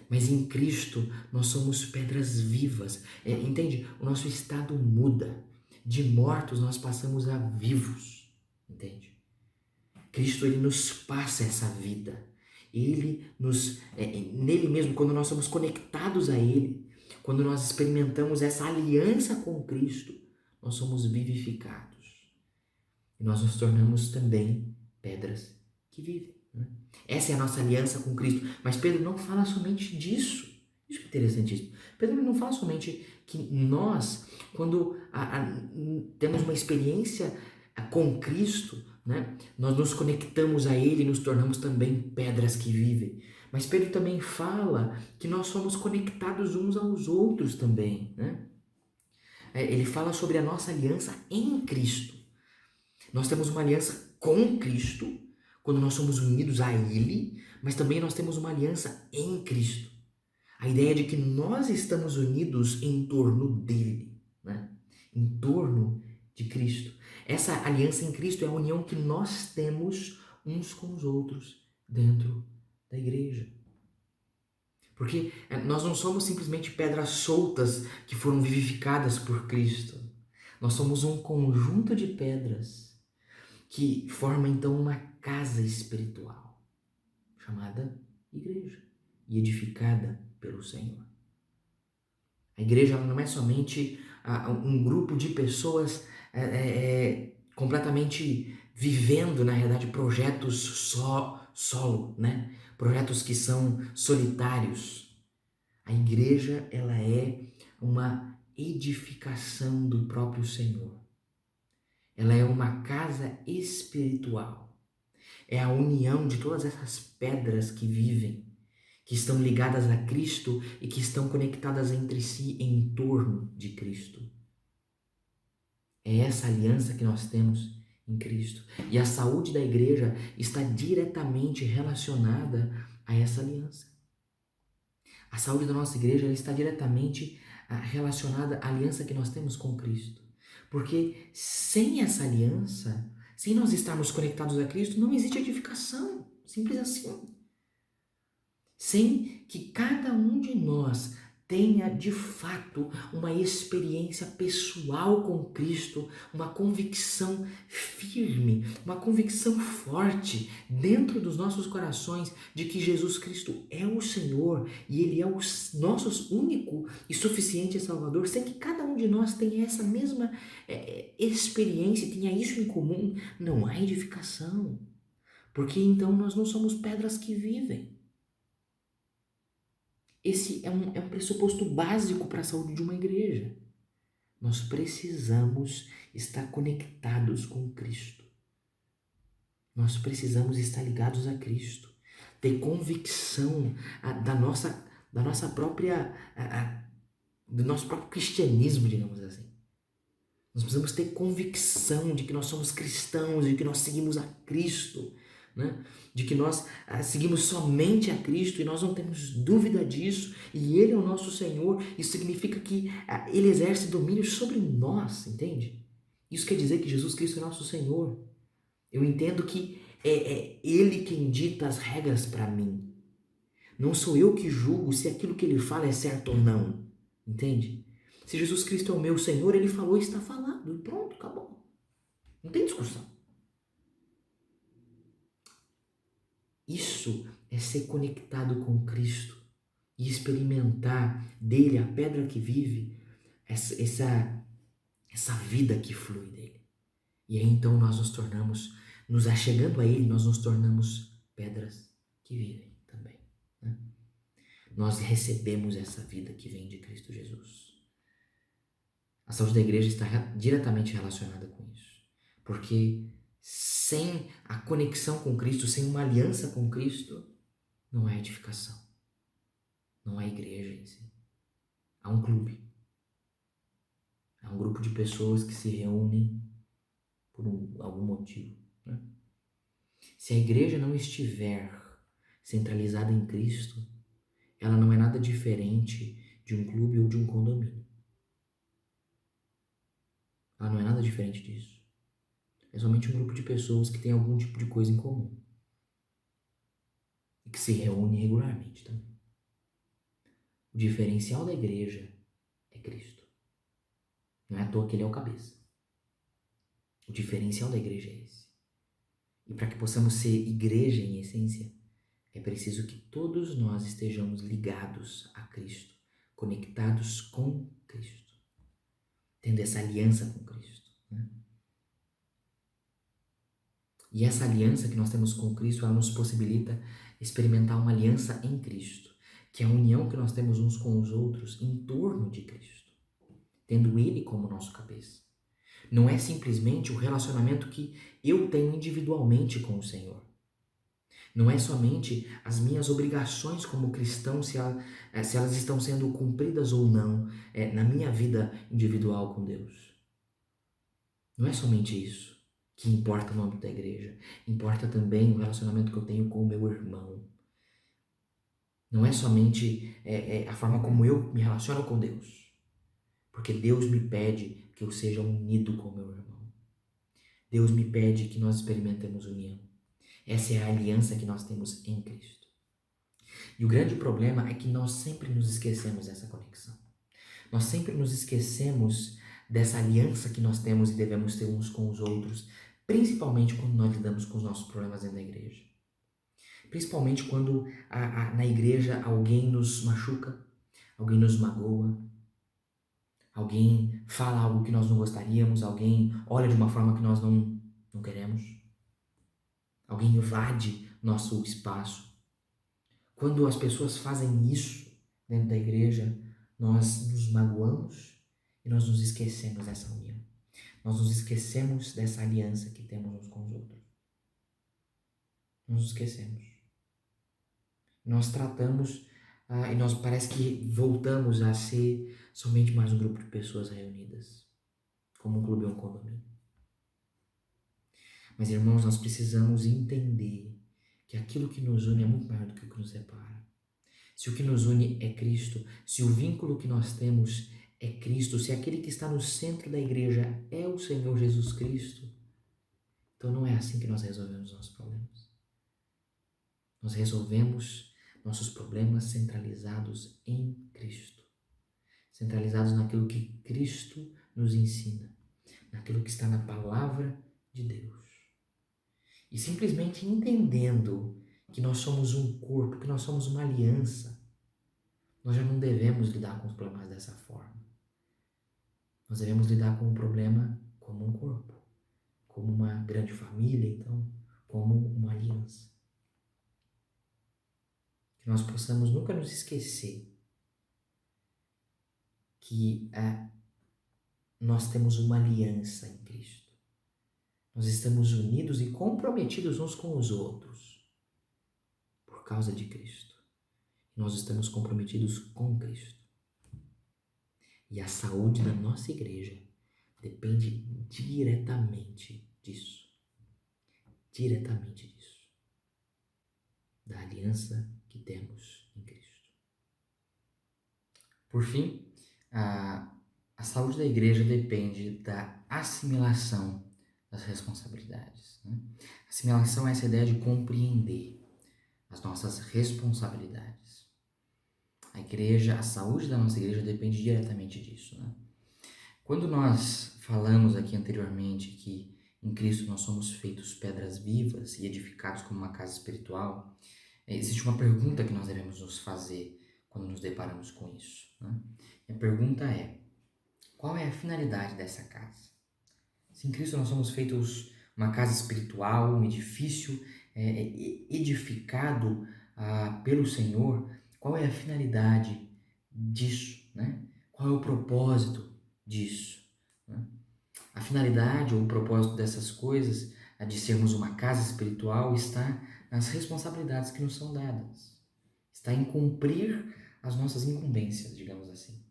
Mas em Cristo nós somos pedras vivas, entende? O nosso estado muda. De mortos nós passamos a vivos, entende? Cristo ele nos passa essa vida. Ele nele mesmo, quando nós somos conectados a Ele, quando nós experimentamos essa aliança com Cristo, nós somos vivificados. E nós nos tornamos também pedras que vivem, né? Essa é a nossa aliança com Cristo. Mas Pedro não fala somente disso. Isso é interessantíssimo. Pedro não fala somente que nós, quando temos uma experiência com Cristo, né, nós nos conectamos a Ele e nos tornamos também pedras que vivem. Mas Pedro também fala que nós somos conectados uns aos outros também, né? Ele fala sobre a nossa aliança em Cristo. Nós temos uma aliança com Cristo, quando nós somos unidos a Ele, mas também nós temos uma aliança em Cristo. A ideia de que nós estamos unidos em torno dele, né? Em torno de Cristo. Essa aliança em Cristo é a união que nós temos uns com os outros dentro da igreja. Porque nós não somos simplesmente pedras soltas que foram vivificadas por Cristo. Nós somos um conjunto de pedras que forma então uma casa espiritual chamada igreja e edificada pelo Senhor. A igreja ela não é somente um grupo de pessoas completamente vivendo, na realidade, projetos solo, né? Projetos que são solitários. A igreja ela é uma edificação do próprio Senhor. Ela é uma casa espiritual. É a união de todas essas pedras que vivem, que estão ligadas a Cristo e que estão conectadas entre si em torno de Cristo. É essa aliança que nós temos em Cristo. E a saúde da igreja está diretamente relacionada a essa aliança. A saúde da nossa igreja está diretamente relacionada à aliança que nós temos com Cristo. Porque sem essa aliança, sem nós estarmos conectados a Cristo, não existe edificação. Simples assim. Sem que cada um de nós tenha de fato uma experiência pessoal com Cristo, uma convicção firme, uma convicção forte dentro dos nossos corações de que Jesus Cristo é o Senhor e Ele é o nosso único e suficiente Salvador, sem que cada um de nós tenha essa mesma experiência, tenha isso em comum, não há edificação. Porque então nós não somos pedras que vivem. Esse é um pressuposto básico para a saúde de uma igreja. Nós precisamos estar conectados com Cristo. Nós precisamos estar ligados a Cristo. Ter convicção do nosso próprio cristianismo, digamos assim. Nós precisamos ter convicção de que nós somos cristãos, de que nós seguimos a Cristo, né? De que nós seguimos somente a Cristo e nós não temos dúvida disso e Ele é o nosso Senhor. Isso significa que Ele exerce domínio sobre nós, entende? Isso quer dizer que Jesus Cristo é nosso Senhor. Eu entendo que é Ele quem dita as regras para mim. Não sou eu que julgo se aquilo que Ele fala é certo ou não, entende? Se Jesus Cristo é o meu Senhor, Ele falou e está falado e pronto, acabou. Não tem discussão. Isso é ser conectado com Cristo e experimentar dele, a pedra que vive, essa vida que flui dele. E aí então nós nos achegando a ele, nós nos tornamos pedras que vivem também. Né? Nós recebemos essa vida que vem de Cristo Jesus. A saúde da igreja está diretamente relacionada com isso. Porque sem a conexão com Cristo, sem uma aliança com Cristo, não há edificação. Não há igreja em si. Há um clube. Há um grupo de pessoas que se reúnem por algum motivo. Né? Se a igreja não estiver centralizada em Cristo, ela não é nada diferente de um clube ou de um condomínio. Ela não é nada diferente disso. É somente um grupo de pessoas que tem algum tipo de coisa em comum. E que se reúne regularmente também. O diferencial da igreja é Cristo. Não é à toa que Ele é o cabeça. O diferencial da igreja é esse. E para que possamos ser igreja em essência, é preciso que todos nós estejamos ligados a Cristo, conectados com Cristo, tendo essa aliança com Cristo. Né? E essa aliança que nós temos com Cristo, ela nos possibilita experimentar uma aliança em Cristo, que é a união que nós temos uns com os outros em torno de Cristo, tendo Ele como nosso cabeça. Não é simplesmente o relacionamento que eu tenho individualmente com o Senhor. Não é somente as minhas obrigações como cristão, se elas estão sendo cumpridas ou não na minha vida individual com Deus. Não é somente isso que importa no âmbito da igreja. Importa também o relacionamento que eu tenho com o meu irmão. Não é somente a forma como eu me relaciono com Deus. Porque Deus me pede que eu seja unido com meu irmão. Deus me pede que nós experimentemos união. Essa é a aliança que nós temos em Cristo. E o grande problema é que nós sempre nos esquecemos dessa conexão. Nós sempre nos esquecemos dessa aliança que nós temos e devemos ter uns com os outros, principalmente quando nós lidamos com os nossos problemas dentro da igreja. Principalmente quando na igreja alguém nos machuca, alguém nos magoa, alguém fala algo que nós não gostaríamos, alguém olha de uma forma que nós não queremos, alguém invade nosso espaço. Quando as pessoas fazem isso dentro da igreja, nós nos magoamos e nós nos esquecemos dessa união. Nós nos esquecemos dessa aliança que temos uns com os outros. Nós nos esquecemos. Nós tratamos e nós parece que voltamos a ser somente mais um grupo de pessoas reunidas, como um clube ou um condomínio. Mas, irmãos, nós precisamos entender que aquilo que nos une é muito maior do que o que nos separa. Se o que nos une é Cristo, se o vínculo que nós temos é Cristo, se aquele que está no centro da igreja é o Senhor Jesus Cristo, então não é assim que nós resolvemos nossos problemas. Nós resolvemos nossos problemas centralizados em Cristo, centralizados naquilo que Cristo nos ensina, naquilo que está na palavra de Deus. E simplesmente entendendo que nós somos um corpo, que nós somos uma aliança, nós já não devemos lidar com os problemas dessa forma. Nós devemos lidar com o problema como um corpo, como uma grande família, então, como uma aliança. Que nós possamos nunca nos esquecer que nós temos uma aliança em Cristo. Nós estamos unidos e comprometidos uns com os outros por causa de Cristo. Nós estamos comprometidos com Cristo. E a saúde da nossa igreja depende diretamente disso. Diretamente disso. Da aliança que temos em Cristo. Por fim, a saúde da igreja depende da assimilação das responsabilidades. Né? Assimilação é essa ideia de compreender as nossas responsabilidades. A saúde da nossa igreja depende diretamente disso. Né? Quando nós falamos aqui anteriormente que em Cristo nós somos feitos pedras vivas e edificados como uma casa espiritual, existe uma pergunta que nós devemos nos fazer quando nos deparamos com isso. Né? E a pergunta é: qual é a finalidade dessa casa? Se em Cristo nós somos feitos uma casa espiritual, um edifício edificado pelo Senhor, qual é a finalidade disso? Né? Qual é o propósito disso? Né? A finalidade ou o propósito dessas coisas, de sermos uma casa espiritual, está nas responsabilidades que nos são dadas. Está em cumprir as nossas incumbências, digamos assim.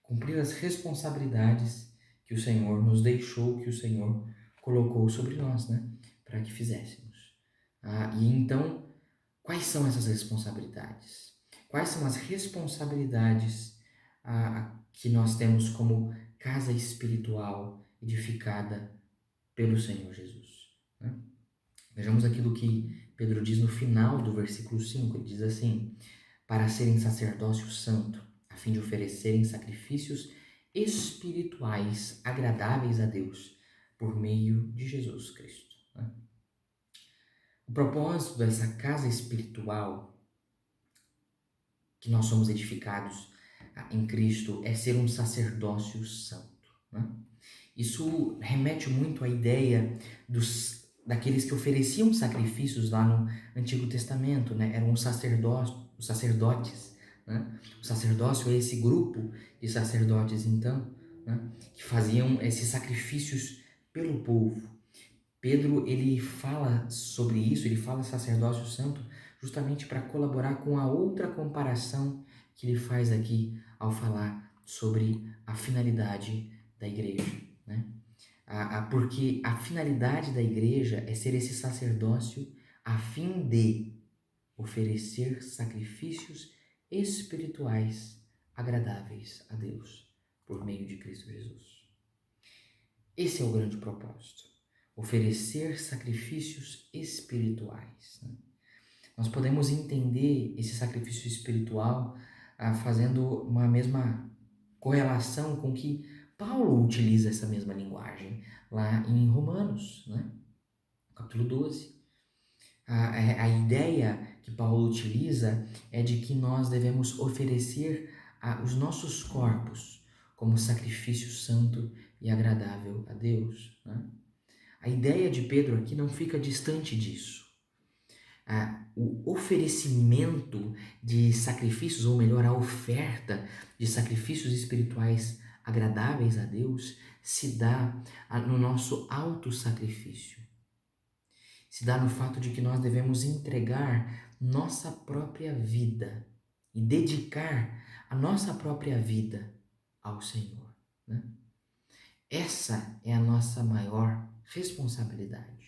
Cumprir as responsabilidades que o Senhor nos deixou, que o Senhor colocou sobre nós, né? Para que fizéssemos. E então, quais são essas responsabilidades? Quais são as responsabilidades que nós temos como casa espiritual edificada pelo Senhor Jesus? Né? Vejamos aquilo que Pedro diz no final do versículo 5. Ele diz assim: para serem sacerdócio santo, a fim de oferecerem sacrifícios espirituais agradáveis a Deus por meio de Jesus Cristo. Né? O propósito dessa casa espiritual que nós somos edificados em Cristo é ser um sacerdócio santo. Né? Isso remete muito à ideia daqueles que ofereciam sacrifícios lá no Antigo Testamento, né? Eram os sacerdotes. Né? O sacerdócio é esse grupo de sacerdotes, então, né? Que faziam esses sacrifícios pelo povo. Pedro, ele fala sobre isso, ele fala sacerdócio santo justamente para colaborar com a outra comparação que ele faz aqui ao falar sobre a finalidade da igreja, né? Porque a finalidade da igreja é ser esse sacerdócio a fim de oferecer sacrifícios espirituais agradáveis a Deus por meio de Cristo Jesus. Esse é o grande propósito, oferecer sacrifícios espirituais, né? Nós podemos entender esse sacrifício espiritual fazendo uma mesma correlação com que Paulo utiliza essa mesma linguagem lá em Romanos, né? Capítulo 12. A ideia que Paulo utiliza é de que nós devemos oferecer os nossos corpos como sacrifício santo e agradável a Deus, né? A ideia de Pedro aqui não fica distante disso. O oferecimento de sacrifícios, ou melhor, a oferta de sacrifícios espirituais agradáveis a Deus se dá no nosso autossacrifício. Se dá no fato de que nós devemos entregar nossa própria vida e dedicar a nossa própria vida ao Senhor, né? Essa é a nossa maior responsabilidade.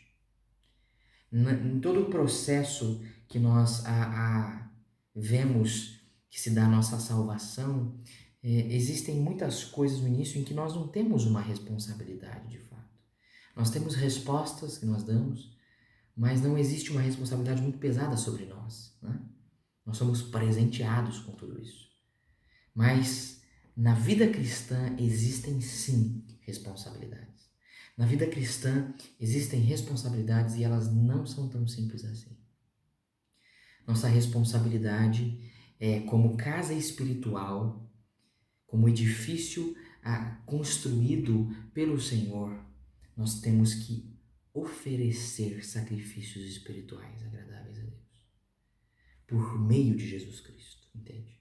Em todo o processo que nós vemos que se dá a nossa salvação, existem muitas coisas no início em que nós não temos uma responsabilidade de fato. Nós temos respostas que nós damos, mas não existe uma responsabilidade muito pesada sobre nós, né? Nós somos presenteados com tudo isso. Mas na vida cristã existem sim responsabilidades. Na vida cristã existem responsabilidades e elas não são tão simples assim. Nossa responsabilidade é como casa espiritual, como edifício construído pelo Senhor, nós temos que oferecer sacrifícios espirituais agradáveis a Deus por meio de Jesus Cristo, entende?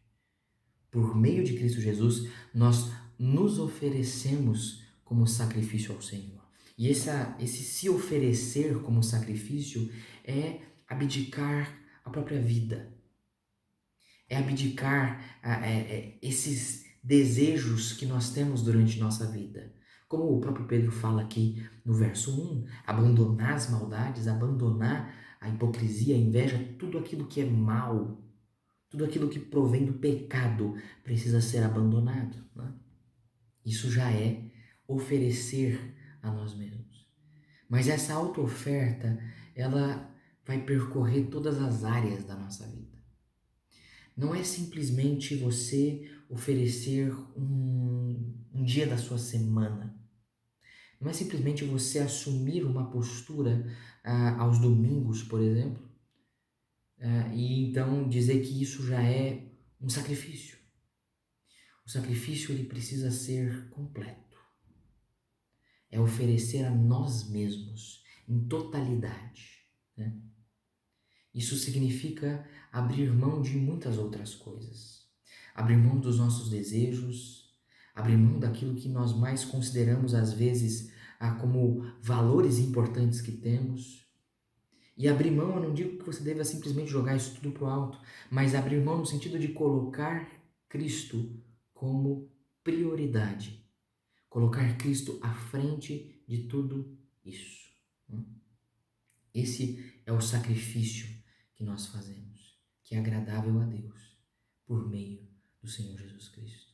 Por meio de Cristo Jesus, nós nos oferecemos como sacrifício ao Senhor. E esse se oferecer como sacrifício é abdicar a própria vida. É abdicar esses desejos que nós temos durante nossa vida. Como o próprio Pedro fala aqui no verso 1, abandonar as maldades, abandonar a hipocrisia, a inveja, tudo aquilo que é mal, tudo aquilo que provém do pecado precisa ser abandonado, né? Isso já é oferecer a nós mesmos. Mas essa auto-oferta, ela vai percorrer todas as áreas da nossa vida. Não é simplesmente você oferecer um dia da sua semana. Não é simplesmente você assumir uma postura aos domingos, por exemplo, e então dizer que isso já é um sacrifício. O sacrifício ele precisa ser completo. É oferecer a nós mesmos em totalidade, né? Isso significa abrir mão de muitas outras coisas. Abrir mão dos nossos desejos, abrir mão daquilo que nós mais consideramos às vezes como valores importantes que temos. E abrir mão, eu não digo que você deva simplesmente jogar isso tudo para o alto, mas abrir mão no sentido de colocar Cristo como prioridade. Colocar Cristo à frente de tudo isso. Esse é o sacrifício que nós fazemos, que é agradável a Deus, por meio do Senhor Jesus Cristo.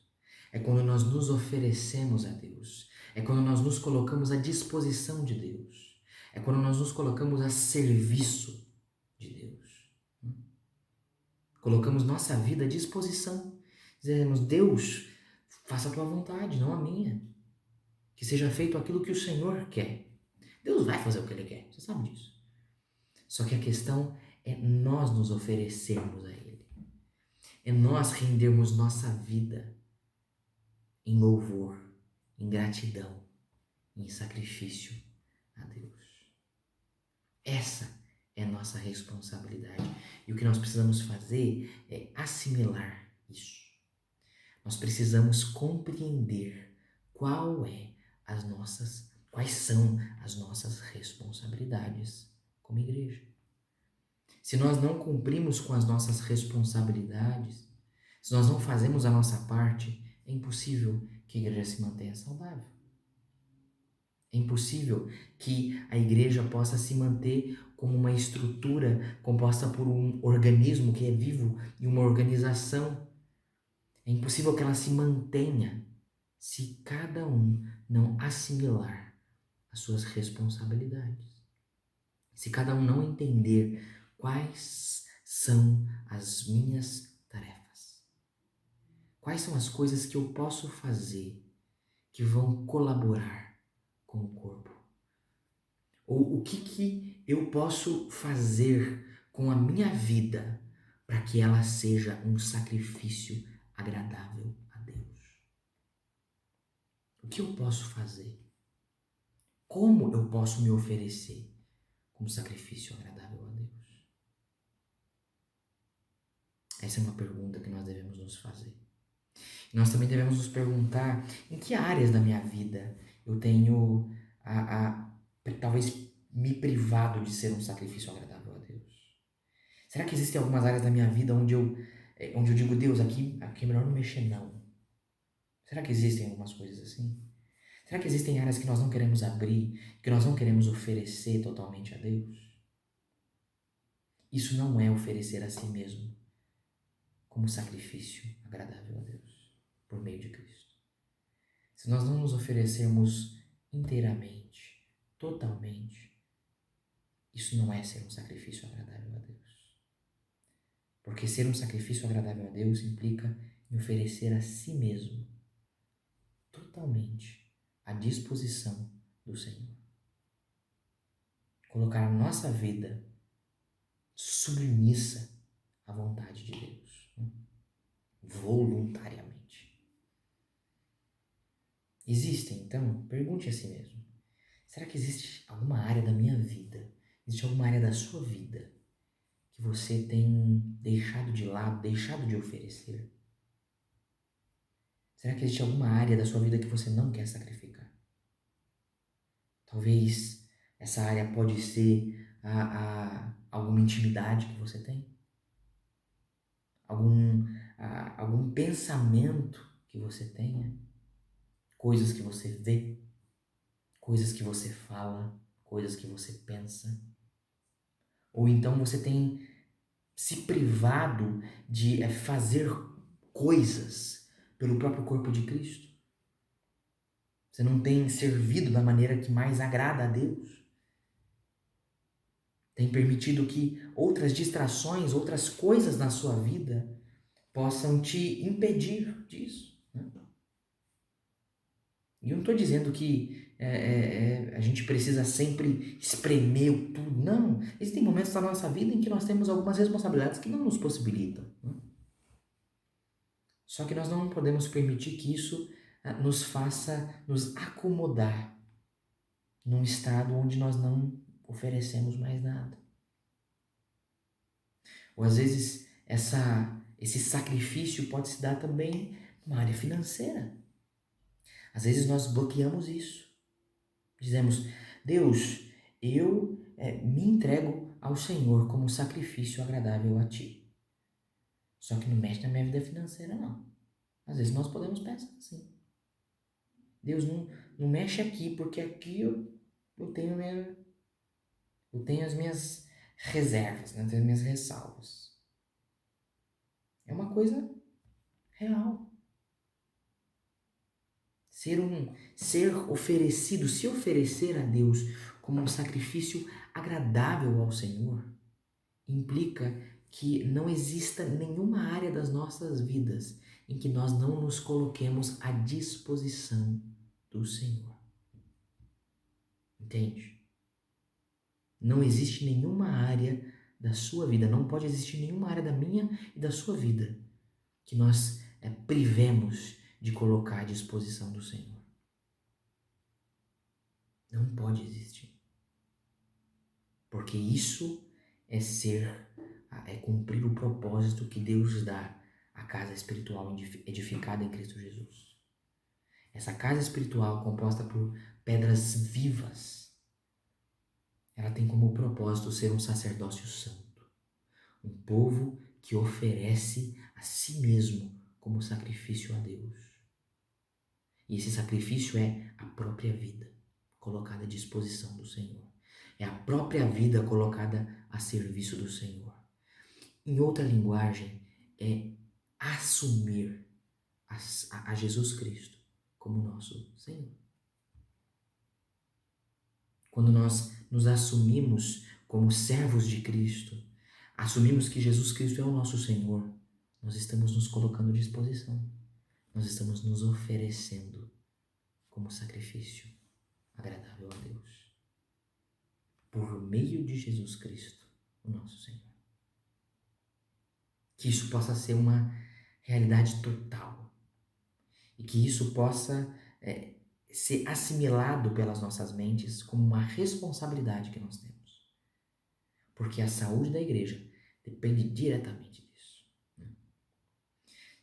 É quando nós nos oferecemos a Deus, é quando nós nos colocamos à disposição de Deus, é quando nós nos colocamos a serviço de Deus. Colocamos nossa vida à disposição, dizemos: Deus, faça a tua vontade, não a minha. Que seja feito aquilo que o Senhor quer. Deus vai fazer o que Ele quer, você sabe disso. Só que a questão é nós nos oferecermos a Ele. É nós rendermos nossa vida em louvor, em gratidão, em sacrifício a Deus. Essa é a nossa responsabilidade. E o que nós precisamos fazer é assimilar isso. Nós precisamos compreender quais são as nossas responsabilidades como igreja. Se nós não cumprimos com as nossas responsabilidades, se nós não fazemos a nossa parte, é impossível que a igreja se mantenha saudável. É impossível que a igreja possa se manter como uma estrutura composta por um organismo que é vivo e uma organização. É impossível que ela se mantenha se cada um não assimilar as suas responsabilidades. Se cada um não entender quais são as minhas tarefas. Quais são as coisas que eu posso fazer que vão colaborar com o corpo? Ou o que eu posso fazer com a minha vida para que ela seja um sacrifício agradável a Deus? O que eu posso fazer? Como eu posso me oferecer como sacrifício agradável a Deus? Essa é uma pergunta que nós devemos nos fazer. Nós também devemos nos perguntar em que áreas da minha vida eu tenho talvez me privado de ser um sacrifício agradável a Deus. Será que existem algumas áreas da minha vida onde eu digo, Deus, aqui é melhor não mexer não? Será que existem algumas coisas assim? Será que existem áreas que nós não queremos abrir, que nós não queremos oferecer totalmente a Deus? Isso não é oferecer a si mesmo como sacrifício agradável a Deus, por meio de Cristo. Se nós não nos oferecermos inteiramente, totalmente, isso não é ser um sacrifício agradável a Deus. Porque ser um sacrifício agradável a Deus implica em oferecer a si mesmo, totalmente, à disposição do Senhor. Colocar a nossa vida submissa à vontade de Deus, voluntariamente. Existem, então, pergunte a si mesmo, será que existe alguma área da minha vida, existe alguma área da sua vida que você tem deixado de lado, deixado de oferecer? Será que existe alguma área da sua vida que você não quer sacrificar? Talvez essa área pode ser alguma intimidade que você tem? Algum pensamento que você tenha? Coisas que você vê? Coisas que você fala? Coisas que você pensa? Ou então você tem se privado de fazer coisas pelo próprio corpo de Cristo? Você não tem servido da maneira que mais agrada a Deus? Tem permitido que outras distrações, outras coisas na sua vida possam te impedir disso, né? E eu não estou dizendo que a gente precisa sempre espremer tudo. Não. Existem momentos da nossa vida em que nós temos algumas responsabilidades que não nos possibilitam, né? Só que nós não podemos permitir que isso nos faça nos acomodar num estado onde nós não oferecemos mais nada. Ou às vezes esse sacrifício pode se dar também numa área financeira. Às vezes nós bloqueamos isso. Dizemos, Deus, eu me entrego ao Senhor como sacrifício agradável a Ti. Só que não mexe na minha vida financeira, não. Às vezes nós podemos pensar assim. Deus, não mexe aqui, porque aqui eu tenho as minhas reservas, né? Eu tenho as minhas ressalvas. É uma coisa real. Ser oferecido, se oferecer a Deus como um sacrifício agradável ao Senhor, implica que não exista nenhuma área das nossas vidas em que nós não nos coloquemos à disposição do Senhor. Entende? Não existe nenhuma área da sua vida, não pode existir nenhuma área da minha e da sua vida que nós privemos de colocar à disposição do Senhor. Não pode existir. Porque isso é cumprir o propósito que Deus dá à casa espiritual edificada em Cristo Jesus. Essa casa espiritual composta por pedras vivas, ela tem como propósito ser um sacerdócio santo, um povo que oferece a si mesmo como sacrifício a Deus. E esse sacrifício é a própria vida, colocada à disposição do Senhor. É a própria vida colocada a serviço do Senhor. Em outra linguagem, é assumir a Jesus Cristo como nosso Senhor. Quando nós nos assumimos como servos de Cristo, assumimos que Jesus Cristo é o nosso Senhor, nós estamos nos colocando à disposição. Nós estamos nos oferecendo como sacrifício agradável a Deus, por meio de Jesus Cristo, o nosso Senhor. Que isso possa ser uma realidade total e que isso possa ser assimilado pelas nossas mentes como uma responsabilidade que nós temos. Porque a saúde da igreja depende diretamente disso.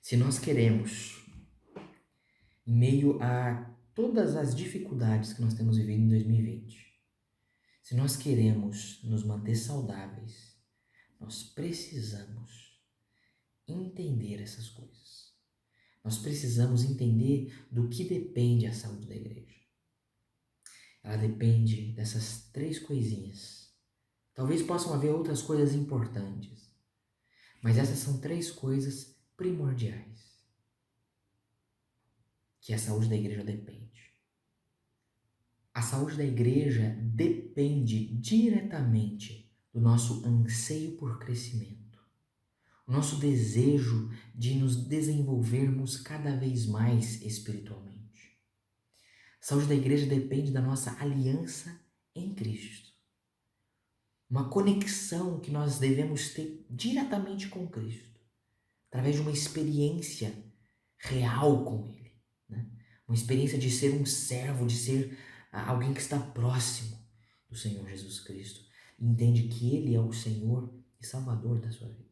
Se nós queremos, em meio a todas as dificuldades que nós temos vivido em 2020, se nós queremos nos manter saudáveis, nós precisamos entender essas coisas. Nós precisamos entender do que depende a saúde da igreja. Ela depende dessas 3 coisinhas. Talvez possam haver outras coisas importantes, mas essas são 3 coisas primordiais que a saúde da igreja depende. A saúde da igreja depende diretamente do nosso anseio por crescimento. O nosso desejo de nos desenvolvermos cada vez mais espiritualmente. A saúde da igreja depende da nossa aliança em Cristo. Uma conexão que nós devemos ter diretamente com Cristo, através de uma experiência real com Ele. Né? Uma experiência de ser um servo, de ser alguém que está próximo do Senhor Jesus Cristo. E entende que Ele é o Senhor e Salvador da sua vida.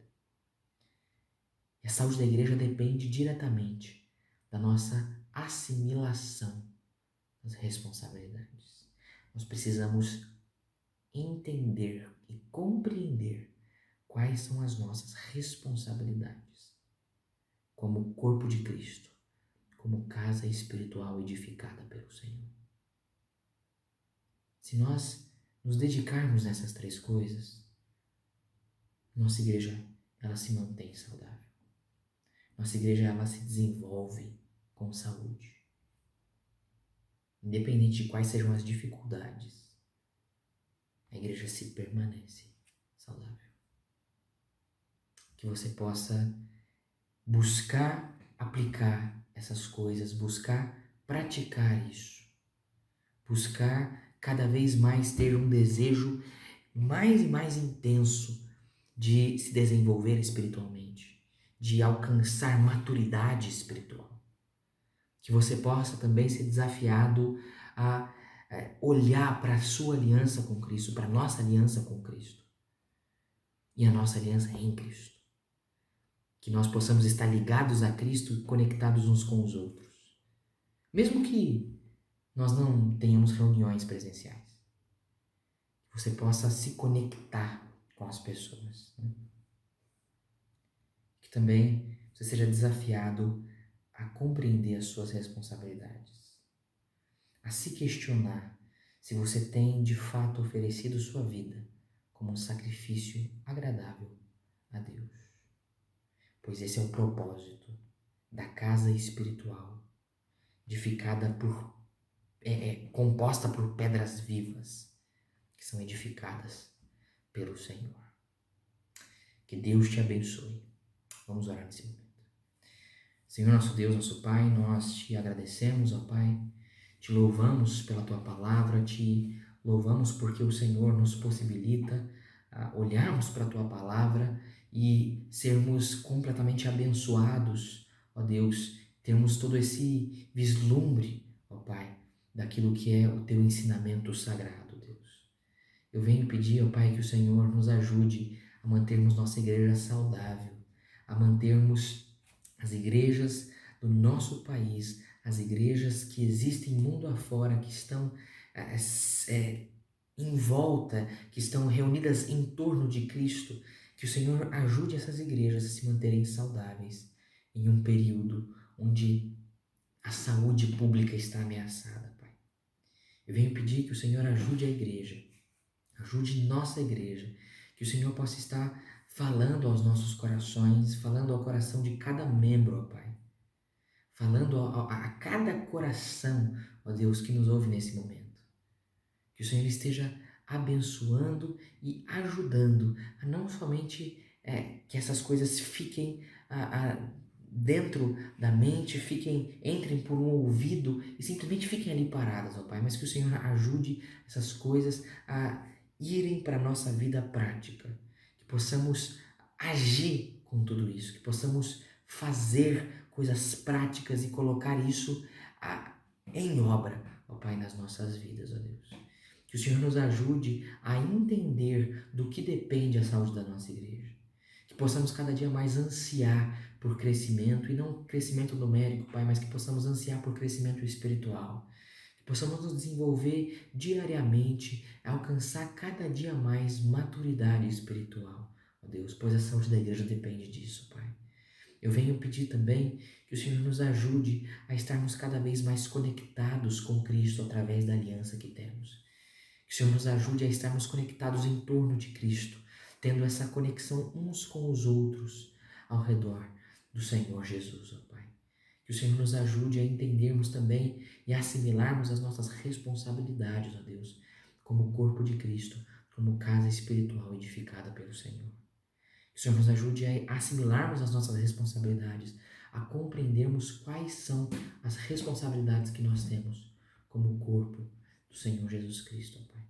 E a saúde da igreja depende diretamente da nossa assimilação das responsabilidades. Nós precisamos entender e compreender quais são as nossas responsabilidades como corpo de Cristo, como casa espiritual edificada pelo Senhor. Se nós nos dedicarmos nessas 3 coisas, nossa igreja ela se mantém saudável. Nossa igreja ela se desenvolve com saúde. Independente de quais sejam as dificuldades, a igreja se permanece saudável. Que você possa buscar aplicar essas coisas, buscar praticar isso. Buscar cada vez mais ter um desejo mais e mais intenso de se desenvolver espiritualmente, de alcançar maturidade espiritual. Que você possa também ser desafiado a olhar para a sua aliança com Cristo, para a nossa aliança com Cristo. E a nossa aliança é em Cristo. Que nós possamos estar ligados a Cristo e conectados uns com os outros. Mesmo que nós não tenhamos reuniões presenciais. Que você possa se conectar com as pessoas. Né? Que também você seja desafiado a compreender as suas responsabilidades, a se questionar se você tem de fato oferecido sua vida como um sacrifício agradável a Deus. Pois esse é o propósito da casa espiritual, edificada composta por pedras vivas, que são edificadas pelo Senhor. Que Deus te abençoe. Vamos orar nesse momento. Senhor nosso Deus, nosso Pai, nós te agradecemos, ó Pai, te louvamos pela Tua palavra, te louvamos porque o Senhor nos possibilita olharmos para a Tua palavra e sermos completamente abençoados, ó Deus, termos todo esse vislumbre, ó Pai, daquilo que é o Teu ensinamento sagrado, Deus. Eu venho pedir, ó Pai, que o Senhor nos ajude a mantermos nossa igreja saudável, a mantermos as igrejas do nosso país, as igrejas que existem mundo afora, que estão em volta, que estão reunidas em torno de Cristo, que o Senhor ajude essas igrejas a se manterem saudáveis em um período onde a saúde pública está ameaçada, Pai. Eu venho pedir que o Senhor ajude a igreja, ajude nossa igreja, que o Senhor possa estar falando aos nossos corações, falando ao coração de cada membro, ó Pai, falando a cada coração, ó Deus, que nos ouve nesse momento. Que o Senhor esteja abençoando e ajudando a não somente que essas coisas fiquem dentro da mente, entrem por um ouvido e simplesmente fiquem ali paradas, ó Pai, mas que o Senhor ajude essas coisas a irem para a nossa vida prática, que possamos agir com tudo isso, que possamos fazer coisas práticas e colocar isso em obra, ó Pai, nas nossas vidas, ó Deus. Que o Senhor nos ajude a entender do que depende a saúde da nossa igreja. Que possamos cada dia mais ansiar por crescimento, e não crescimento numérico, Pai, mas que possamos ansiar por crescimento espiritual. Que possamos nos desenvolver diariamente, alcançar cada dia mais maturidade espiritual, ó Deus, pois a saúde da igreja depende disso, Pai. Eu venho pedir também que o Senhor nos ajude a estarmos cada vez mais conectados com Cristo através da aliança que temos. Que o Senhor nos ajude a estarmos conectados em torno de Cristo, tendo essa conexão uns com os outros ao redor do Senhor Jesus, ó Pai. Que o Senhor nos ajude a entendermos também e assimilarmos as nossas responsabilidades, ó Deus, como corpo de Cristo, como casa espiritual edificada pelo Senhor. Que o Senhor nos ajude a assimilarmos as nossas responsabilidades, a compreendermos quais são as responsabilidades que nós temos como corpo do Senhor Jesus Cristo, ó Pai.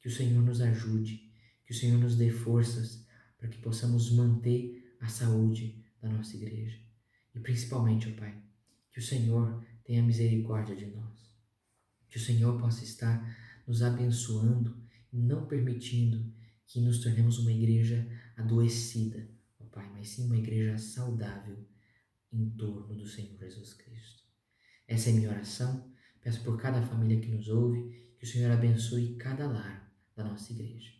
Que o Senhor nos ajude, que o Senhor nos dê forças para que possamos manter a saúde da nossa igreja. E principalmente, ó Pai, que o Senhor tenha misericórdia de nós. Que o Senhor possa estar nos abençoando e não permitindo que nos tornemos uma igreja adoecida, ó Pai, mas sim uma igreja saudável em torno do Senhor Jesus Cristo. Essa é a minha oração. Peço por cada família que nos ouve, que o Senhor abençoe cada lar da nossa igreja.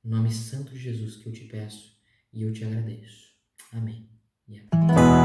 No nome santo de Jesus que eu te peço e eu te agradeço. Amém e amém.